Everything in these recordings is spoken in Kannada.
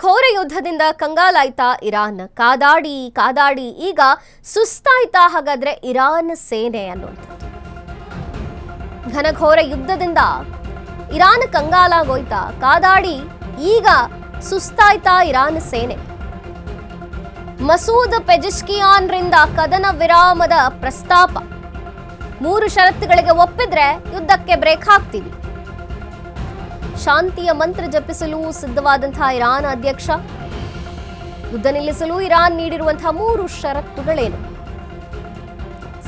ಘನಘೋರ ಯುದ್ಧದಿಂದ ಕಂಗಾಲಾಯ್ತಾ ಇರಾನ್. ಕಾದಾಡಿ ಈಗ ಸುಸ್ತಾಯ್ತಾ ಹಾಗಾದ್ರೆ ಇರಾನ್ ಸೇನೆ ಅನ್ನುವಂಥದ್ದು. ಘನಘೋರ ಯುದ್ಧದಿಂದ ಇರಾನ್ ಕಂಗಾಲಾಗೋಯ್ತಾ, ಕಾದಾಡಿ ಈಗ ಸುಸ್ತಾಯ್ತಾ ಇರಾನ್ ಸೇನೆ. ಮಸೂದ್ ಪೆಜಿಶ್ಕಿಯಾನ್ರಿಂದ ಕದನ ವಿರಾಮದ ಪ್ರಸ್ತಾಪ. 3 ಷರತ್ತುಗಳಿಗೆ ಒಪ್ಪಿದ್ರೆ ಯುದ್ಧಕ್ಕೆ ಬ್ರೇಕ್ ಹಾಕ್ತೀವಿ. ಶಾಂತಿಯ ಮಂತ್ರ ಜಪಿಸಲು ಸಿದ್ಧವಾದಂತಹ ಇರಾನ್ ಅಧ್ಯಕ್ಷ. ಯುದ್ಧ ನಿಲ್ಲಿಸಲು ಇರಾನ್ ನೀಡಿರುವಂತಹ 3 ಷರತ್ತುಗಳೇನು?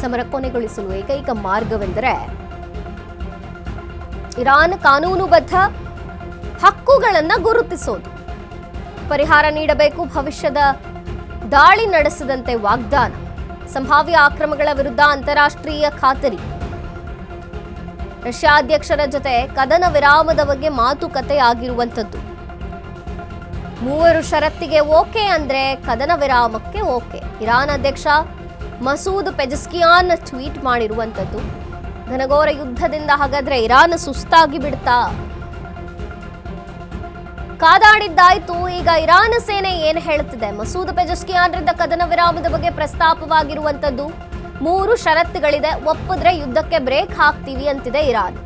ಸಮರ ಕೊನೆಗೊಳಿಸಲು ಏಕೈಕ ಮಾರ್ಗವೆಂದರೆ ಇರಾನ್ ಕಾನೂನುಬದ್ಧ ಹಕ್ಕುಗಳನ್ನು ಗುರುತಿಸೋದು, ಪರಿಹಾರ ನೀಡಬೇಕು, ಭವಿಷ್ಯದ ದಾಳಿ ನಡೆಸದಂತೆ ವಾಗ್ದಾನ, ಸಂಭಾವ್ಯ ಆಕ್ರಮಣಗಳ ವಿರುದ್ಧ ಅಂತಾರಾಷ್ಟ್ರೀಯ ಖಾತರಿ. ರಷ್ಯಾ ಅಧ್ಯಕ್ಷರ ಜೊತೆ ಕದನ ವಿರಾಮದ ಬಗ್ಗೆ ಮಾತುಕತೆ ಆಗಿರುವಂಥದ್ದು. 3 ಷರತ್ತಿಗೆ ಓಕೆ ಅಂದ್ರೆ ಕದನ ವಿರಾಮಕ್ಕೆ ಓಕೆ. ಇರಾನ್ ಅಧ್ಯಕ್ಷ ಮಸೂದ್ ಪೆಜಿಶ್ಕಿಯಾನ್ ಟ್ವೀಟ್ ಮಾಡಿರುವಂಥದ್ದು. ಘನಘೋರ ಯುದ್ಧದಿಂದ ಹಾಗಾದ್ರೆ ಇರಾನ್ ಸುಸ್ತಾಗಿ ಬಿಡ್ತಾ? ಕಾದಾಡಿದ್ದಾಯ್ತು, ಈಗ ಇರಾನ್ ಸೇನೆ ಏನ್ ಹೇಳ್ತಿದೆ? ಮಸೂದ್ ಪೆಜಿಶ್ಕಿಯಾನ್ರಿಂದ ಕದನ ವಿರಾಮದ ಬಗ್ಗೆ ಪ್ರಸ್ತಾಪವಾಗಿರುವಂಥದ್ದು. 3 ಷರತ್ತುಗಳಿದೆ, ಒಪ್ಪಿದ್ರೆ ಯುದ್ಧಕ್ಕೆ ಬ್ರೇಕ್ ಹಾಕ್ತೀವಿ ಅಂತಿದೆ ಇರಾನ್.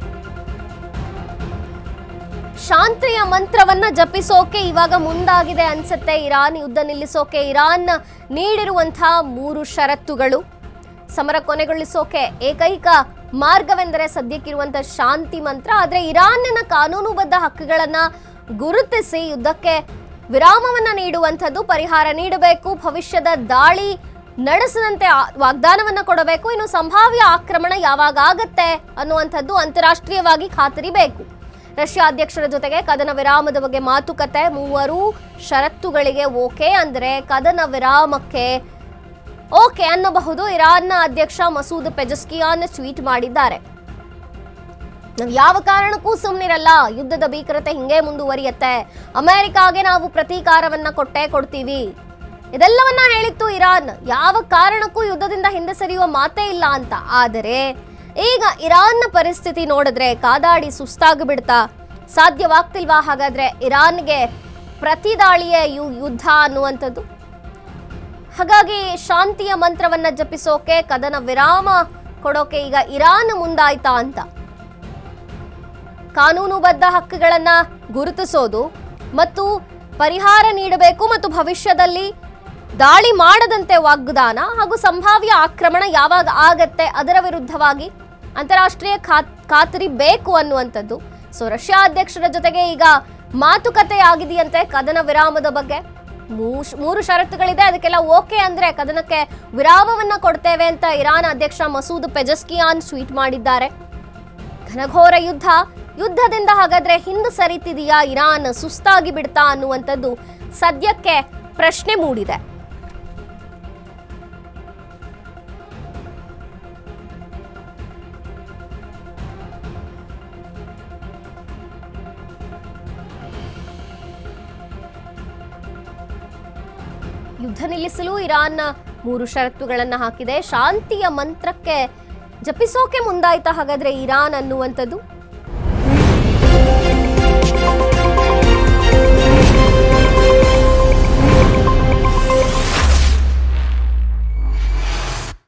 ಶಾಂತಿಯ ಮಂತ್ರವನ್ನ ಜಪಿಸೋಕೆ ಇವಾಗ ಮುಂದಾಗಿದೆ ಅನ್ಸುತ್ತೆ ಇರಾನ್. ಯುದ್ಧ ನಿಲ್ಲಿಸೋಕೆ ಇರಾನ್ ನೀಡಿರುವಂತಹ 3 ಷರತ್ತುಗಳು. ಸಮರ ಕೊನೆಗೊಳಿಸೋಕೆ ಏಕೈಕ ಮಾರ್ಗವೆಂದರೆ ಸದ್ಯಕ್ಕಿರುವಂತಹ ಶಾಂತಿ ಮಂತ್ರ. ಆದ್ರೆ ಇರಾನ್ನ ಕಾನೂನುಬದ್ಧ ಹಕ್ಕುಗಳನ್ನ ಗುರುತಿಸಿ ಯುದ್ಧಕ್ಕೆ ವಿರಾಮವನ್ನ ನೀಡುವಂಥದ್ದು, ಪರಿಹಾರ ನೀಡಬೇಕು, ಭವಿಷ್ಯದ ದಾಳಿ ನಡೆಸದಂತೆ ವಾಗ್ದಾನವನ್ನ ಕೊಡಬೇಕು, ಇನ್ನು ಸಂಭಾವ್ಯ ಆಕ್ರಮಣ ಯಾವಾಗ ಆಗತ್ತೆ ಅನ್ನುವಂಥದ್ದು ಅಂತಾರಾಷ್ಟ್ರೀಯವಾಗಿ ಖಾತರಿ ಬೇಕು. ರಷ್ಯಾ ಅಧ್ಯಕ್ಷರ ಜೊತೆಗೆ ಕದನ ವಿರಾಮದ ಬಗ್ಗೆ ಮಾತುಕತೆ. 3 ಷರತ್ತುಗಳಿಗೆ ಓಕೆ ಅಂದ್ರೆ ಕದನ ವಿರಾಮಕ್ಕೆ ಓಕೆ ಅನ್ನಬಹುದು. ಇರಾನ್ನ ಅಧ್ಯಕ್ಷ ಮಸೂದ್ ಪೆಜಿಶ್ಕಿಯಾನ್ ಟ್ವೀಟ್ ಮಾಡಿದ್ದಾರೆ. ನಾವು ಯಾವ ಕಾರಣಕ್ಕೂ ಸುಮ್ಮನಿರಲ್ಲ, ಯುದ್ಧದ ಭೀಕರತೆ ಹಿಂಗೆ ಮುಂದುವರಿಯುತ್ತೆ, ಅಮೆರಿಕಾಗೆ ನಾವು ಪ್ರತೀಕಾರವನ್ನ ಕೊಡ್ತೀವಿ, ಇದೆಲ್ಲವನ್ನ ಹೇಳಿತ್ತು ಇರಾನ್. ಯಾವ ಕಾರಣಕ್ಕೂ ಯುದ್ಧದಿಂದ ಹಿಂದೆ ಸರಿಯುವ ಮಾತೇ ಇಲ್ಲ ಅಂತ. ಆದರೆ ಈಗ ಇರಾನ್ನ ಪರಿಸ್ಥಿತಿ ನೋಡಿದ್ರೆ ಕಾದಾಡಿ ಸುಸ್ತಾಗಿ ಬಿಡ್ತಾ? ಸಾಧ್ಯವಾಗ್ತಿಲ್ವಾ ಹಾಗಾದ್ರೆ ಇರಾನ್ಗೆ ಪ್ರತಿದಾಳಿಯೇ ಯುದ್ಧ ಅನ್ನುವಂಥದ್ದು? ಹಾಗಾಗಿ ಶಾಂತಿಯ ಮಂತ್ರವನ್ನ ಜಪಿಸೋಕೆ, ಕದನ ವಿರಾಮ ಕೊಡೋಕೆ ಈಗ ಇರಾನ್ ಮುಂದಾಯ್ತಾ ಅಂತ. ಕಾನೂನುಬದ್ಧ ಹಕ್ಕುಗಳನ್ನ ಗುರುತಿಸೋದು ಮತ್ತು ಪರಿಹಾರ ನೀಡಬೇಕು ಮತ್ತು ಭವಿಷ್ಯದಲ್ಲಿ ದಾಳಿ ಮಾಡದಂತೆ ವಾಗ್ದಾನ ಹಾಗೂ ಸಂಭಾವ್ಯ ಆಕ್ರಮಣ ಯಾವಾಗ ಆಗತ್ತೆ ಅದರ ವಿರುದ್ಧವಾಗಿ ಅಂತಾರಾಷ್ಟ್ರೀಯ ಖಾತರಿ ಬೇಕು ಅನ್ನುವಂಥದ್ದು. ಸೊ ರಷ್ಯಾ ಅಧ್ಯಕ್ಷರ ಜೊತೆಗೆ ಈಗ ಮಾತುಕತೆ ಆಗಿದೆಯಂತೆ ಕದನ ವಿರಾಮದ ಬಗ್ಗೆ. 3 ಷರತ್ತುಗಳಿದೆ, ಅದಕ್ಕೆಲ್ಲ ಓಕೆ ಅಂದ್ರೆ ಕದನಕ್ಕೆ ವಿರಾಮವನ್ನ ಕೊಡ್ತೇವೆ ಅಂತ ಇರಾನ್ ಅಧ್ಯಕ್ಷ ಮಸೂದ್ ಪೆಜಿಶ್ಕಿಯಾನ್ ಟ್ವೀಟ್ ಮಾಡಿದ್ದಾರೆ. ಘನಘೋರ ಯುದ್ಧದಿಂದ ಹಾಗಾದ್ರೆ ಹಿಂದೆ ಸರಿತಿದೆಯಾ ಇರಾನ್, ಸುಸ್ತಾಗಿ ಬಿಡ್ತಾ ಅನ್ನುವಂಥದ್ದು ಸದ್ಯಕ್ಕೆ ಪ್ರಶ್ನೆ ಮೂಡಿದೆ. ಯುದ್ಧ ನಿಲ್ಲಿಸಲು ಇರಾನ್ 3 ಷರತ್ತುಗಳನ್ನ ಹಾಕಿದೆ. ಶಾಂತಿಯ ಮಂತ್ರಕ್ಕೆ ಜಪಿಸೋಕೆ ಮುಂದಾಯ್ತಾ ಹಾಗಾದ್ರೆ ಇರಾನ್ ಅನ್ನುವಂಥದ್ದು